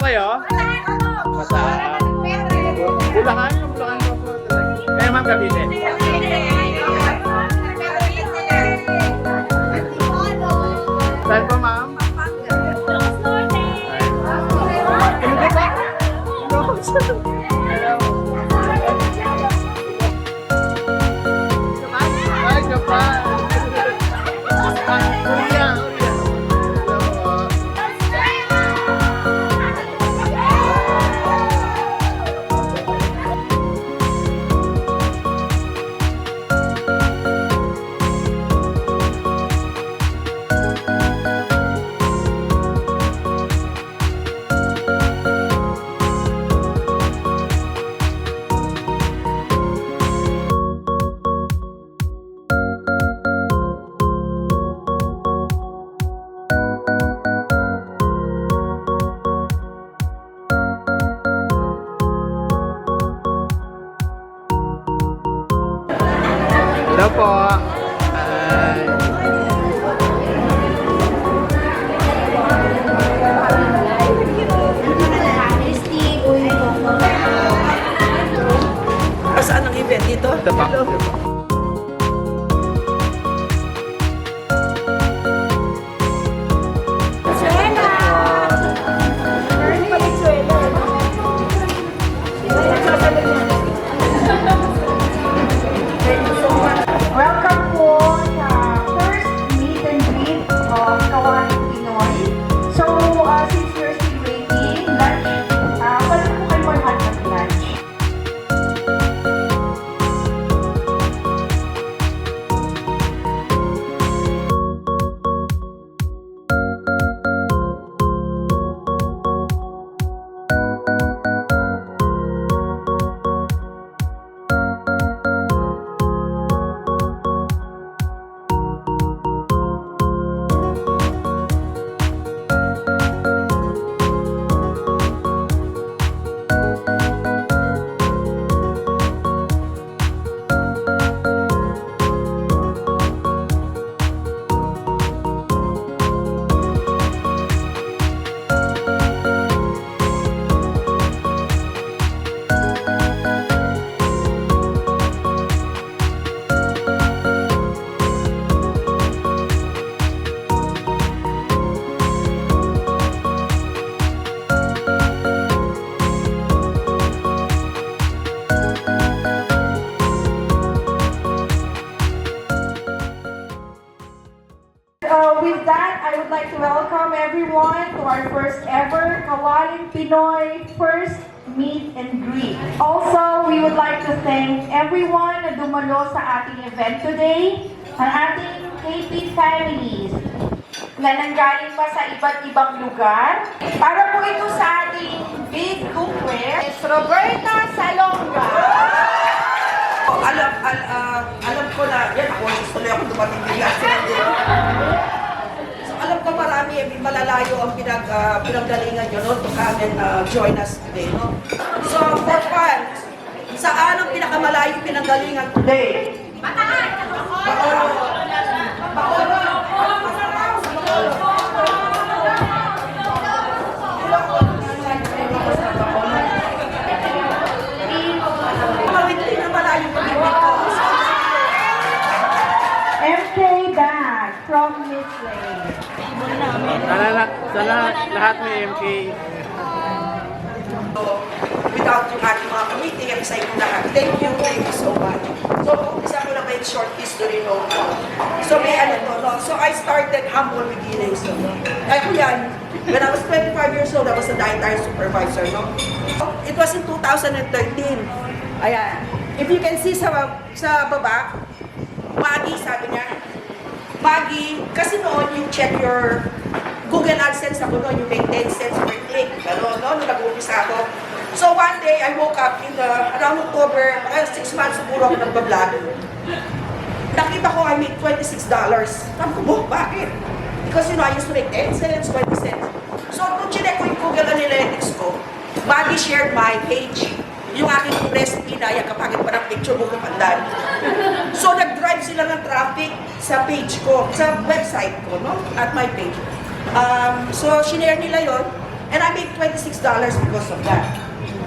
kayo? Bataan. Bulacan? Yung Bulacan po. Kaya ma'am Cavite. Saan po ma'am? Hello. Ay, Japan. Korea. Hello po. Saan ang event dito? Ito pa. Welcome po sa first meet and greet of Kawaling Pinoy. So, since you're still waiting, lunch, pwede po kayo lahat mag-lunch. With that, I would like to welcome everyone to our first ever Kawaling Pinoy first meet and greet. Also, we would like to thank everyone na dumalo sa ating event today, ang ating KP families na nanggaling pa sa iba't ibang lugar. Para po ito sa ating big cookware, is Roberta Salonga. Alam ko na, yan ako, gusto na ako dumating bigla sila dito. So, alam ko marami, malalayo ang pinagdalingan nyo, no, to come and join us today, no? So, for fun, saan ang pinakamalayo pinanggalingan today? Bataan! Bacolod. MK Bag from Miss Lane. Sana lahat may MK. So, without yung ating mga committee, ang isa yung lahat. Thank you so much. So, isa ko lang may short history, no? So, may ano to, no? So, I started humble beginnings, no? Ako yan, when I was 25 years old, I was a dietary supervisor, no? It was in 2013. Ayan. If you can see sa baba, Maggie, sabi niya, Maggie, kasi noon you check your Google AdSense ako noon, you make 10 cents per click. Pero noon, nag-uumpisa ako. So one day, I woke up in around October, 6 months siguro ako nagbablog. Nakita ko I make $26. Sabi ko, bakit? Because I used to make 10 cents, 20 cents. So nung chinek ko yung Google Analytics ko, Maggie shared my page. Yung aking recipe na yan, kapagit pa ng picture mo kapandan. So, nag-drive sila ng traffic sa page ko, sa website ko, no? At my page. So, shinare nila yon. And I make $26 because of that.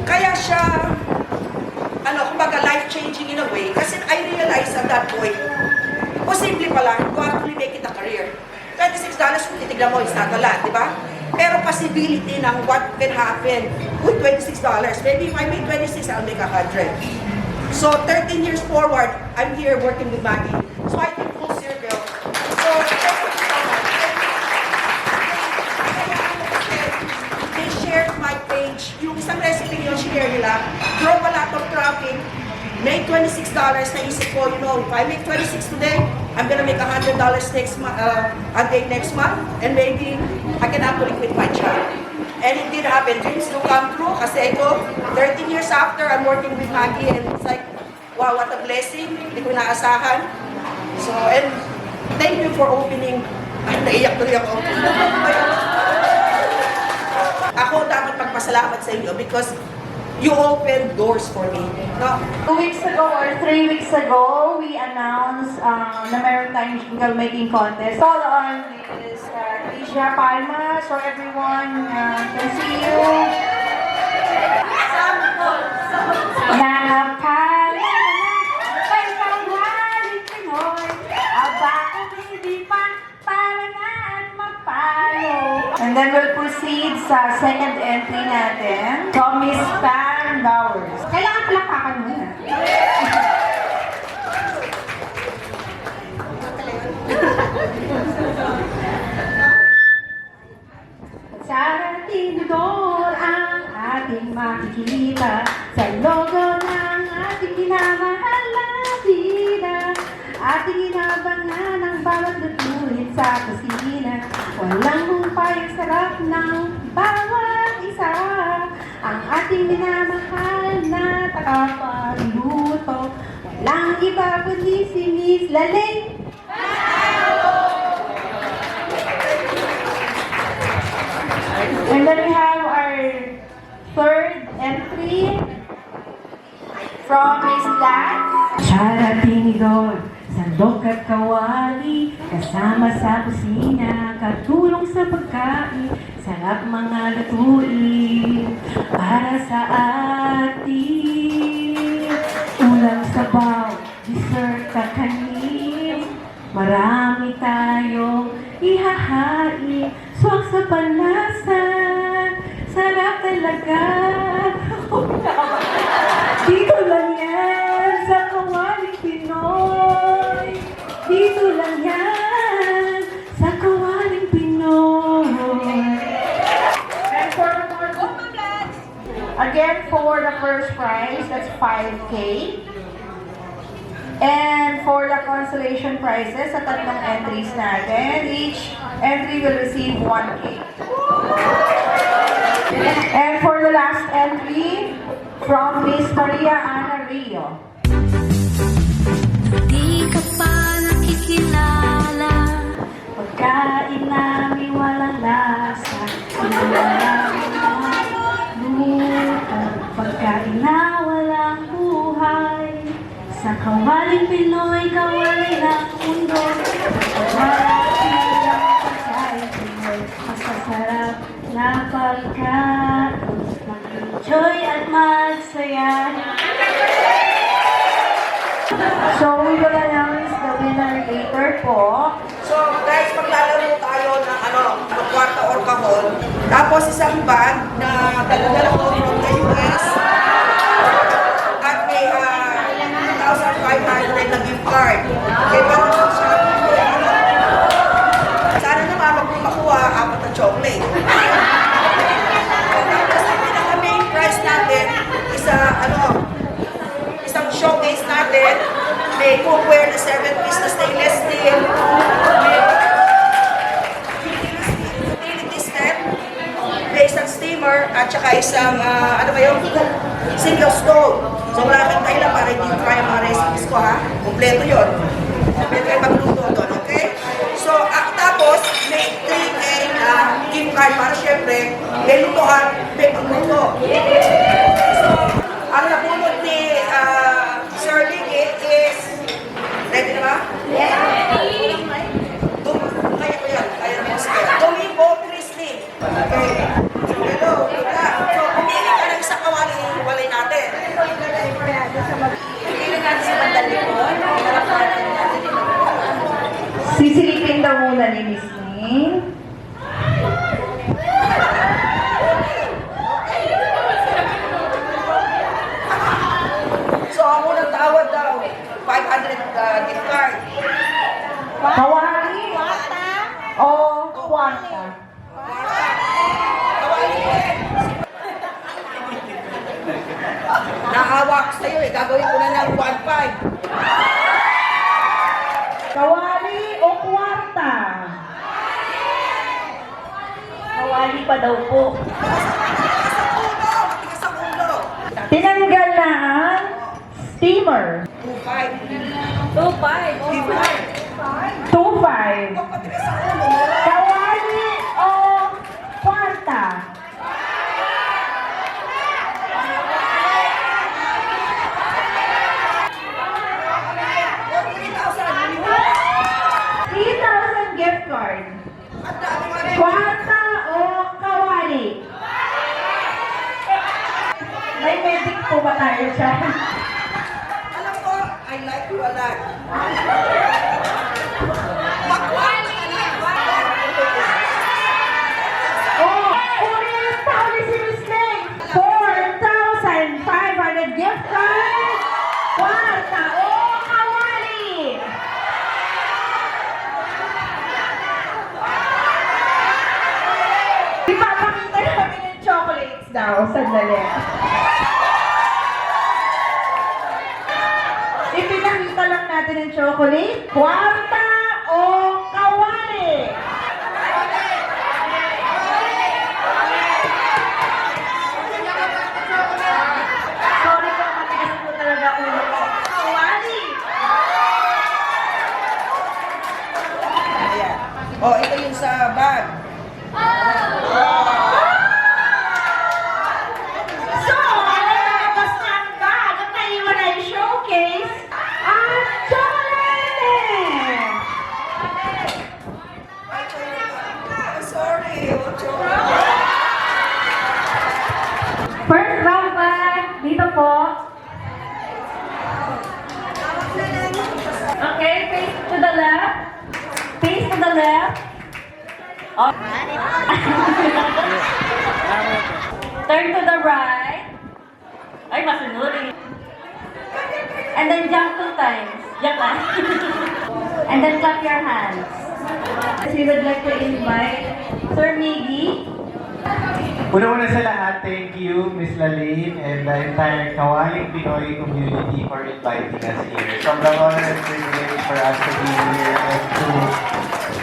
Kaya siya, kumbaga life-changing in a way. Kasi I realized at that point, posible pala to actually make it a career. $26 kung titignan mo, is not a lot, di ba? Pero possibility ng what can happen with $26. Maybe if I make 26, I'll make 100. So 13 years forward, I'm here working with Maggie. So I think full circle. So thank you so much. They shared my page. Yung isang recipe yung share nila, drove a lot of traffic, made $26. Naisip ko, if I make 26 today, I'm gonna make $100 next month, a day next month, and maybe I can actually quit my job. And it did happen. Dreams do come true. Kasi ito, 13 years after, I'm working with Maggie, and it's like, wow, what a blessing. Hindi ko inaasahan. So, and thank you for opening. Ay, naiyak tuloy ako. Ako dapat magpasalamat sa inyo because you opened doors for me. No? 2 weeks ago or 3 weeks ago, we announced na meron tayong jingle making contest. Follow on is Asia Palma, so everyone can see you. Nakapala kay Kawaling Pinoy, aba kung hindi pa para na at magpalo. And then we'll proceed sa second entry natin. So, Miss Pan Bowers. Kailangan palakpakan mo na. Sa tinidor ang ating makikita sa logo ng ating minamahal na vida. Ating inabangan ang bawat lutuin sa kusina. Walang humpay ang sarap ng bawat isa. Ang ating minamahal na takapagluto. Walang iba kundi si Miss Laling. And then we have our third entry from Miss Lat. Sarating doon, sandok at kawali, kasama sa kusina, katulong sa pagkain, sarap mga lutuin, para sa atin. Ulam sabaw, dessert kakanin, marami tayong ihahain, swak sa panlasan, sarap talaga. Dito lang yan sa Kawaling Pinoy. Dito lang yan sa Kawaling Pinoy. And for the again, for the first prize, that's 5K. And for the consolation prizes, sa tatlong entries natin, each entry will receive 1K. And for the last entry, from Miss Maria Ana Rio. Di ka pa nakikilala, Pagkain namin walang lasa, luto, pagkain na walang buhay. Sa Kawaling Pinoy, kawalay ng mundo. Marami ang pagkain Pinoy, masasarap na pagkain. Mag-enjoy at magsaya. So we will announce the winner later po. So guys, maglalaro tayo ng magkwarta or kahon. Tapos isang bag na dala-dala ko from the US. At may 2,500 na gift card. Okay, para sa Shopee. Sana naman magpumakuha 4 na chocolate. Tapos ang pinaka-main prize natin is isang showcase natin. May cookware na 7-piece na stainless steel. May utility set. May isang steamer at saka isang, single stove. So wala kang dahilan para hindi try ang mga recipes ko ha. Kompleto yun. Pwede kayo magluto doon, okay? So, tapos, may 3K na gift card para syempre, may lutoan, may pagluto. So, ang nabunod ni Sir Vicky is, ready na ba? Yeah! Kaya ko yan, kaya mo siya. Domingo Christie. Okay. So, lola ni Miss Lynn. So, ang unang tawad daw, 500 gift card. Kawali o kwarta? Naawa ko sa'yo eh, gagawin ko na ng 1.5. Kawali o kwarta? Kawali pa daw po. Tigas ang ulo. Tinanggal na ang steamer. 2.5. 2.5. Tigas ang ulo mo. Kawali o kwarta? O, 3,000. 3,000 gift card. Ang dami nga rin. Kwarta o kawali? May medic po ba tayo siya? Alam ko, I like you a lot. Makwala ka na. Oh, uri tao ni si Miss May. 4,500 gift card. Kwarta o kawali? Ipapakita namin yung chocolates daw. Sandali. Ipinakita lang natin yung chocolate. Kwarta o kawali? Sorry po, matigas po talaga ulo ko. Kawali! Ayan. Oh, ito yung sa bag. So, lalabas na ang bag at naiwan na yung showcase at chocolate! Sorry, Ocho. First round bag, dito po. Okay, face to the left. Face to the left. Oh. Turn to the right. Ay, masunod eh. And then jump 2 times. Jump lang. And then clap your hands. We would like to invite Sir Miggy. Una-una sa lahat, thank you, Miss Laline, and the entire Kawaling Pinoy community for inviting us here. Sobrang honor and privilege for us to be here and to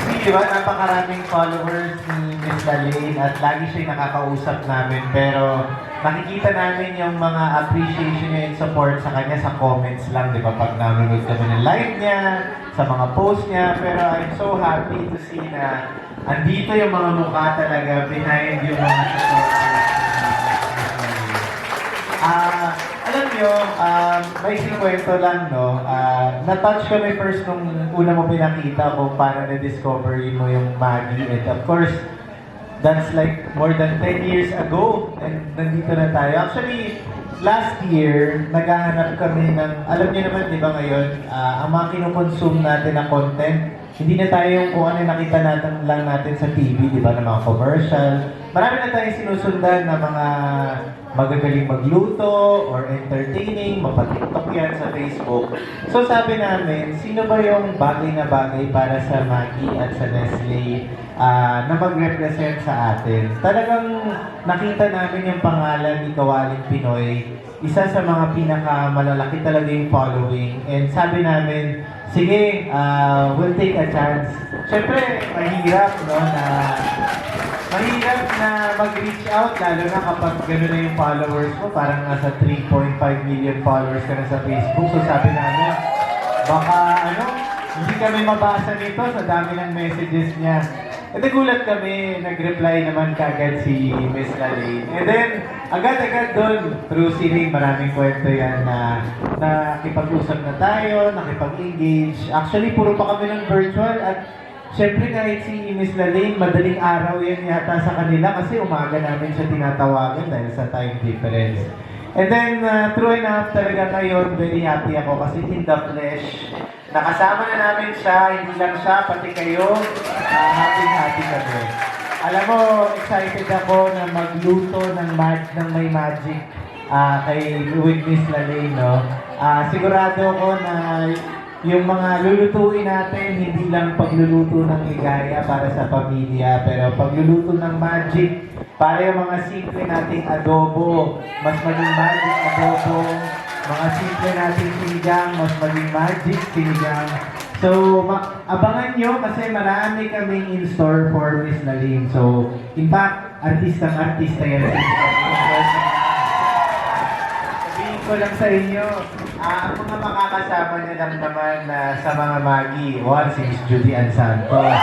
see, di ba, napakaraming followers ni Miss Laline at lagi siya nakakausap namin, pero nakikita namin yung mga appreciation niya and support sa kanya sa comments lang, di ba, pag nanonood kami ng live niya, sa mga post niya, pero I'm so happy to see na andito yung mga mukha talaga behind yung mga supporters. Alam nyo, may sikwento lang, no? Na-touch kami first nung una mo pinakita kung paano na-discover mo yung Maggie. And of course, that's like more than 10 years ago. And nandito na tayo. Actually, last year, naghahanap kami ng, alam niyo naman, di ba ngayon, ang mga kinukonsume natin na content, hindi na tayo yung kung ano yung nakita natin lang natin sa TV, di ba, ng mga commercial. Marami na tayong sinusundan na mga magagaling magluto or entertaining, mapatiktok yan sa Facebook. So sabi namin, sino ba yung bagay na bagay para sa Maggie at sa Nestle na mag-represent sa atin? Talagang nakita namin yung pangalan ni Kawaling Pinoy, isa sa mga pinakamalalaki talaga yung following. And sabi namin, sige, we'll take a chance. Siyempre, mahirap, no, mahirap na mag-reach out, lalo na kapag gano'n na yung followers mo, parang nasa 3.5 million followers ka na sa Facebook. So sabi namin, baka hindi kami mabasa nito sa dami ng messages niya. At nagulat kami, nag-reply naman kagad si Miss Laline. And then, agad-agad doon, through si Ring, maraming kwento yan na nakipag-usap na tayo, nakipag-engage. Actually, puro pa kami ng virtual at syempre kahit si Miss Laline, madaling araw yan yata sa kanila kasi umaga namin siya tinatawagan dahil sa time difference. And then, true enough, talaga ngayon, very happy ako kasi in the flesh, nakasama na namin siya, hindi lang siya, pati kayo, happy kami. Alam mo, excited ako na magluto ng may magic with Miss Lalay, no? Sigurado ako na yung mga lulutuin natin, hindi lang pagluluto ng ligaya para sa pamilya, pero pagluluto ng magic para yung mga simple nating adobo, mas maging magic adobo, mga simple nating sinigang, mas maging magic sinigang. So, abangan nyo kasi marami kaming in store for Miss Lalin. So, in fact, artista yan. Sabihin ko lang sa inyo, ang mga makakasama niya lang naman sa mga magi. One, si Miss Judy Ann Santos.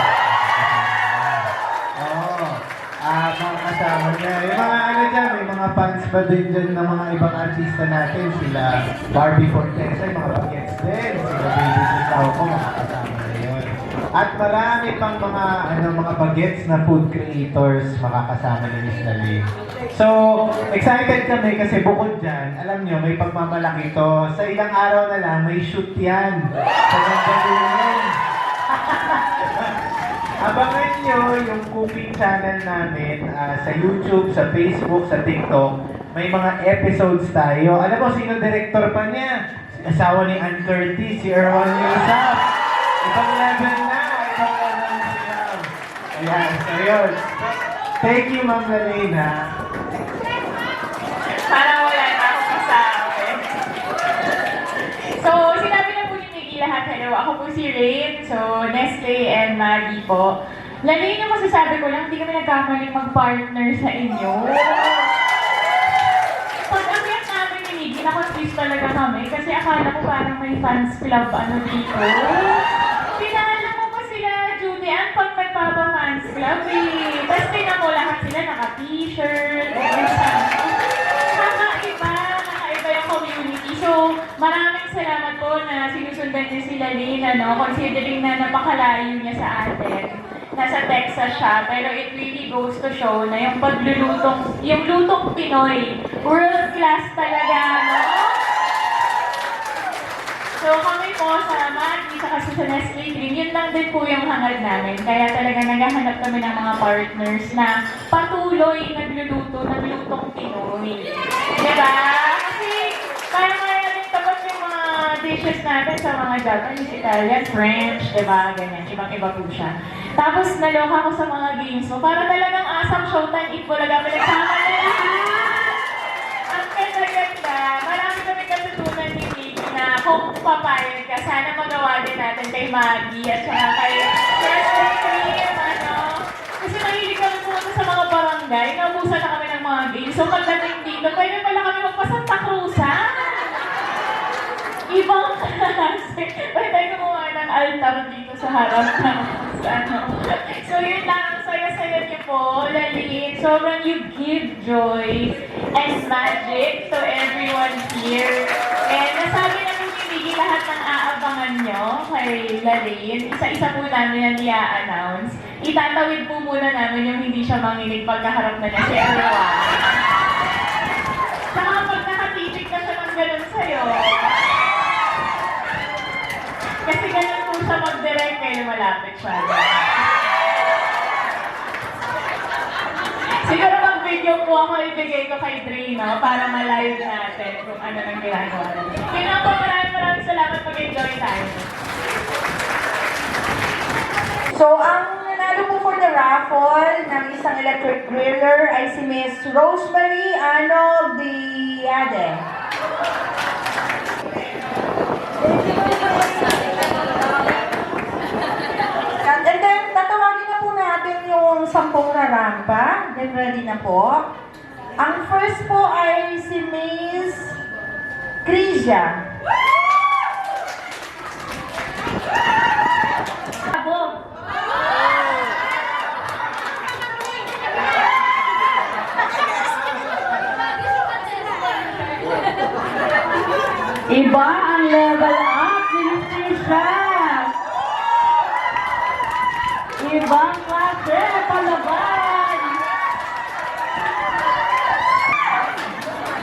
Mga kasama niya. Yung mga ano dyan, may mga fans pa din dyan ng mga ibang artista natin. Sila Barbie Fortesa, yung mga bagets din. Sila Baby Sitaw ko, makakasama na yun. At marami pang mga bagets na food creators makakasama ni Miss Lalin. So, excited kami kasi bukod dyan, alam nyo, may pagmamalaki to. Sa ilang araw na lang, may shoot yan. Sa Gandaluyong. Abangan nyo yung cooking channel namin sa YouTube, sa Facebook, sa TikTok. May mga episodes tayo. Alam mo, sino director pa niya? Asawa ni Ann Curtis, si Erwan Yusuf. Ibang level na. Ibang level na siya. Ayan, so yun. Thank you, Ma'am Lalena. Para wala na akong kasabi. So, sinabi na po ni Miggy lahat. Hello, ako po si Rain. So, Nestle and Maggie po. Lalay yung masasabi ko lang, hindi kami nagkakaling mag-partner sa inyo. Pag-akyat namin ni Miggy, na-confuse talaga kami kasi akala ko parang may fans club dito. Pinaalam mo pa sila, Judy Ann, pag nagpapa-fans club eh. Tapos tingnan mo lahat sila naka-t-shirt, nakaiba yung community. So, maraming salamat po na sinusundan niyo si Lalina, no? Considering na napakalayo niya sa atin. Nasa Texas siya, pero it really goes to show na yung yung lutong Pinoy, world class talaga, no? So kami po sa Maggie, sa Nestle Cream, yun lang din po yung hangad namin. Kaya talaga naghahanap kami ng mga partners na patuloy nagluluto ng lutong Pinoy. Diba? Kasi parang mayroon tapat yung mga dishes natin sa mga Japanese, Italian, French, diba? Ganyan, ibang-iba po siya. Tapos naloka ko sa mga games mo. Para talagang asang showtime, Itbulaga, pinagsama na lahat! Ang ganda-ganda. Marami kami katutunan ni Miggy na kung papayag ka, sana magawa din natin kay Maggie at saka kay Nestle Cream, Kasi mahilig kami pumunta sa mga barangay, naubusan na kami ng mga games. So pagdating dito, pwede pala kami magpa-Santa Cruz, ha? Ibang klase. Pwede tayo gumawa ng altar dito sa harap ng So yun lang, ang saya-saya niyo po, Lalin. Sobrang you give joy and magic to everyone here. And nasabi na po ni Miggy lahat ng aabangan nyo kay Lalin. Isa-isa po namin yan i-announce. Itatawid po muna namin yung hindi siya manginig pagkaharap na niya si everyone. Saka pag nakatitig na siya ng ganun sa'yo. Kasi ganun po siya mag-direct kayo malapit siya. Siguro mag-video po ako ibigay ko kay Dre, no? Para ma-live natin kung ano nang ginagawa natin. Kaya po, maraming salamat pag-enjoy tayo. So, ang nanalo po for the raffle ng isang electric griller ay si Miss Rosemary Arnold Diade. And then, tatawagin na po natin yung 10 na rampa. Then, ready na po. Ang first po ay si Miss Crisia. Iba ang level up ni Crisia. Ibang klase, palaban!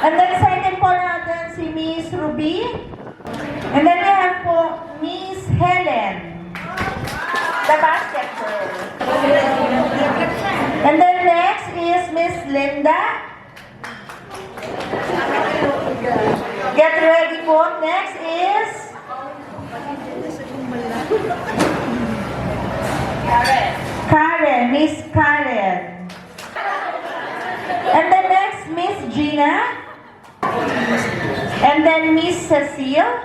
And then second po natin si Miss Ruby. And then we have po Miss po. Next is... Karen, Miss Karen. And then next, Miss Gina. And then Miss Cecile.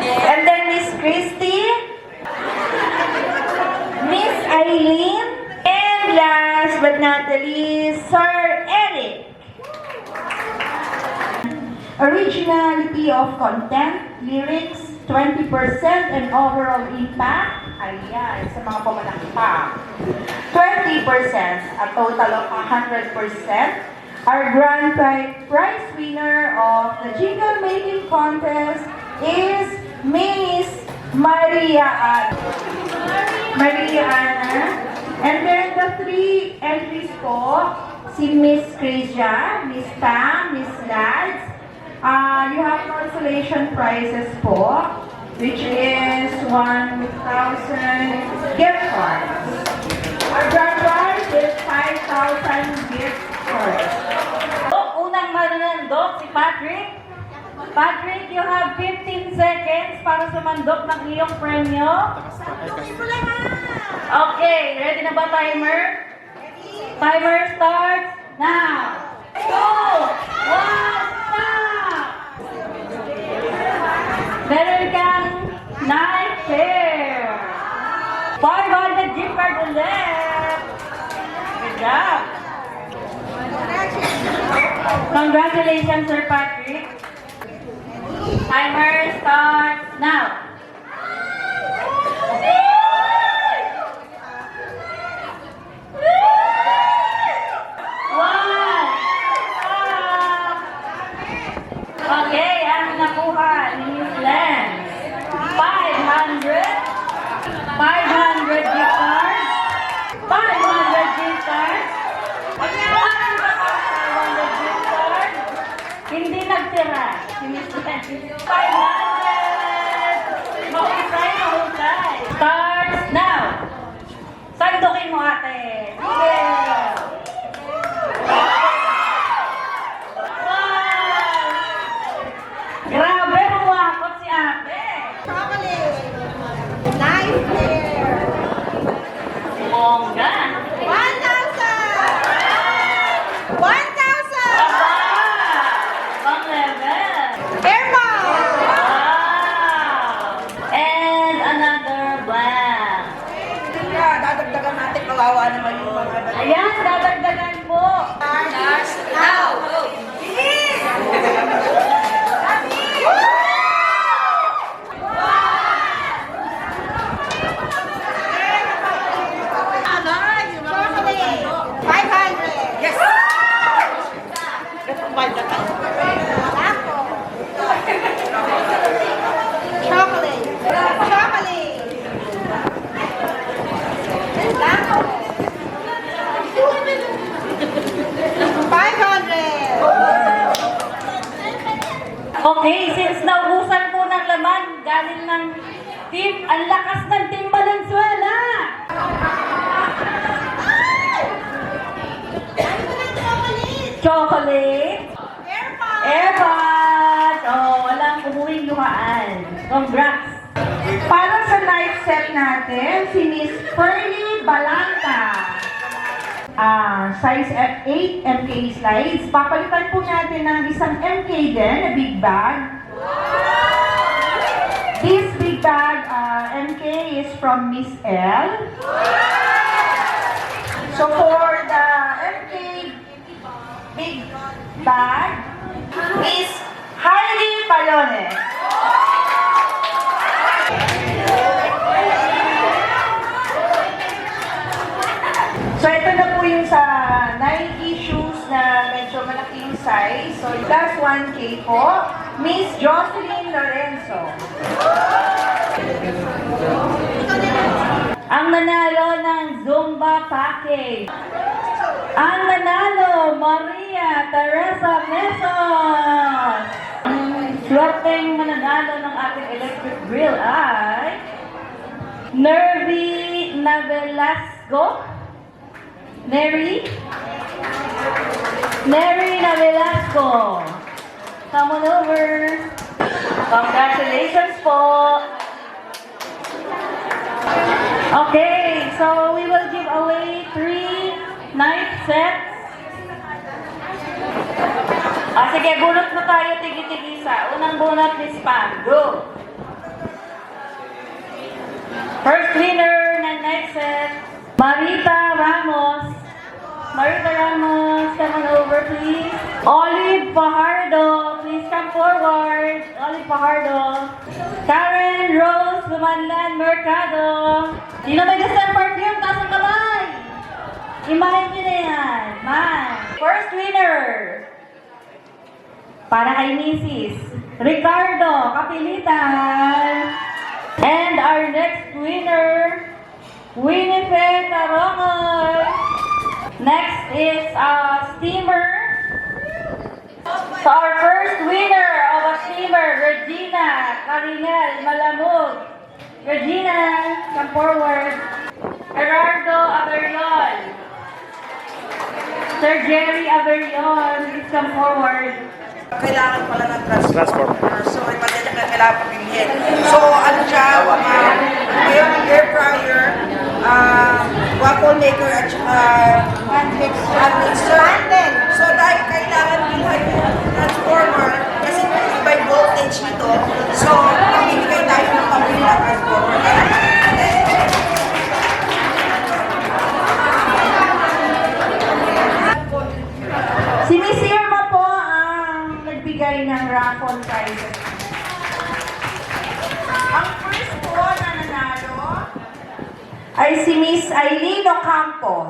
And then Miss Christy. Miss Eileen. And last but not the least, Sir Eric. Originality of content, lyrics, 20% and overall impact, ayan, sa mga pumalakpak. 20%, a total of 100%. Our grand prize winner of the jingle making contest is Miss Maria Ana. Maria Ana. And then the 3 entries po, si Miss Cresia, Miss Pam, Miss Lads. You have consolation prizes po, which is 1,000 gift cards. Our grand prize is 5,000 gift cards. Unang mananandok si Patrick. Patrick, you have 15 seconds para sumandok ng iyong premyo. Okay, ready na ba timer? Timer starts now. 2, 1, stop! Meron kang nice chair. 500 gift card ulit. Good job. Congratulations, Sir Patrick. Timer starts now. Okay, ang nakuha ni Miss Len. 500. 500 gift cards. 500 gift cards. 500 gift cards. Hindi nagtira. Si Miss Len. 500. Mahusay, mahusay. Starts now. Sandukin mo ate. Sige. Grabe, huwakot si ate. Chocolate. Nice there. Bongga. 1,000. 1,000. Aba! Pang level. Airpod. Wow! And another blank. Kaya dadagdagan natin, kawawa naman yung mga Ayan, dadagdagan po. Last now. Chocolate. 500. Yes! Apple. Chocolate. Chocolate. Apple. 500. Okay, since naubusan po ng laman, galing ng team, ang lakas ng Team Valenzuela. Chocolate. Airpod. Airpods! Oh, walang umuwing luhaan. Congrats! Para sa live set natin, si Miss Pearly Balanta. Size F8 MK slides. Papalitan po natin ng isang MK din, na big bag. This big bag, MK, is from Miss L. So for the MK big bag, Miss Heidi Palones. So ito na po yung sa Nike shoes na medyo malaki yung size. So plus 1K po, Miss Jocelyn Lorenzo. Ang nanalo ng Zumba package. Ang nanalo, Maria Teresa Mesos. Ang swerteng mananalo ng ating electric grill ay Nervy Navelasco. Neri na Velasco. Come on over. Congratulations po. Okay, so we will give away 3 knife sets. Sige, bunot mo tayo tigi-tigisa. Unang bunot, Miss Pam. Go! First winner ng knife set, Marita Ramos. Marita Ramos, come on over please. Olive Fajardo, please come forward. Olive Fajardo. Karen Rose Lumanlan Mercado. Sino may gusto ng perfume? Taas ang kamay. Imahin nyo na yan. Man. First winner. Para kay Mrs. Ricardo Kapilitan. And our next winner, Winifred Tarongoy. Next is a steamer. So our first winner of a steamer, Regina Carinel Malamug. Regina, come forward. Gerardo Averion. Sir Jerry Averion, please come forward. Kailangan pala ng transformer. So, iba din ang kailangan pagbilhin. So, ano siya, yung air fryer, waffle maker, at saka hand mixer. So, dahil kailangan bilhin yung transformer, kasi iba yung voltage nito. So, nagbibigay tayo ng pambili ng transformer. Si Miss Irma po ang nagbigay ng raffle prizes. Ang first po na nanalo ay si Miss Aileen Ocampo.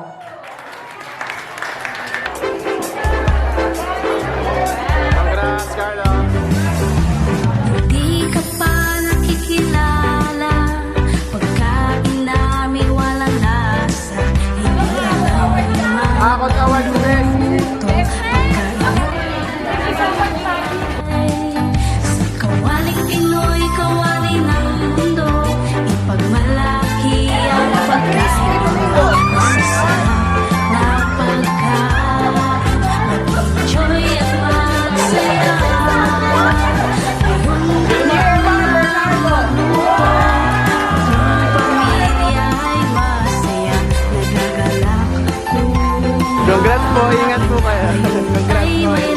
Di ka pa nakikilala, pagkain namin walang lasa, hindi alam Ako tawag mo, sa kawaling Pinoy, kawali ng mundo, ipagmalaki ang pagkain, masasarap na pagkain, mag-enjoy at magsaya. Pamilya ay masaya, nagagalak. Congrats po, ingat po kayo. Congrats Ay po. may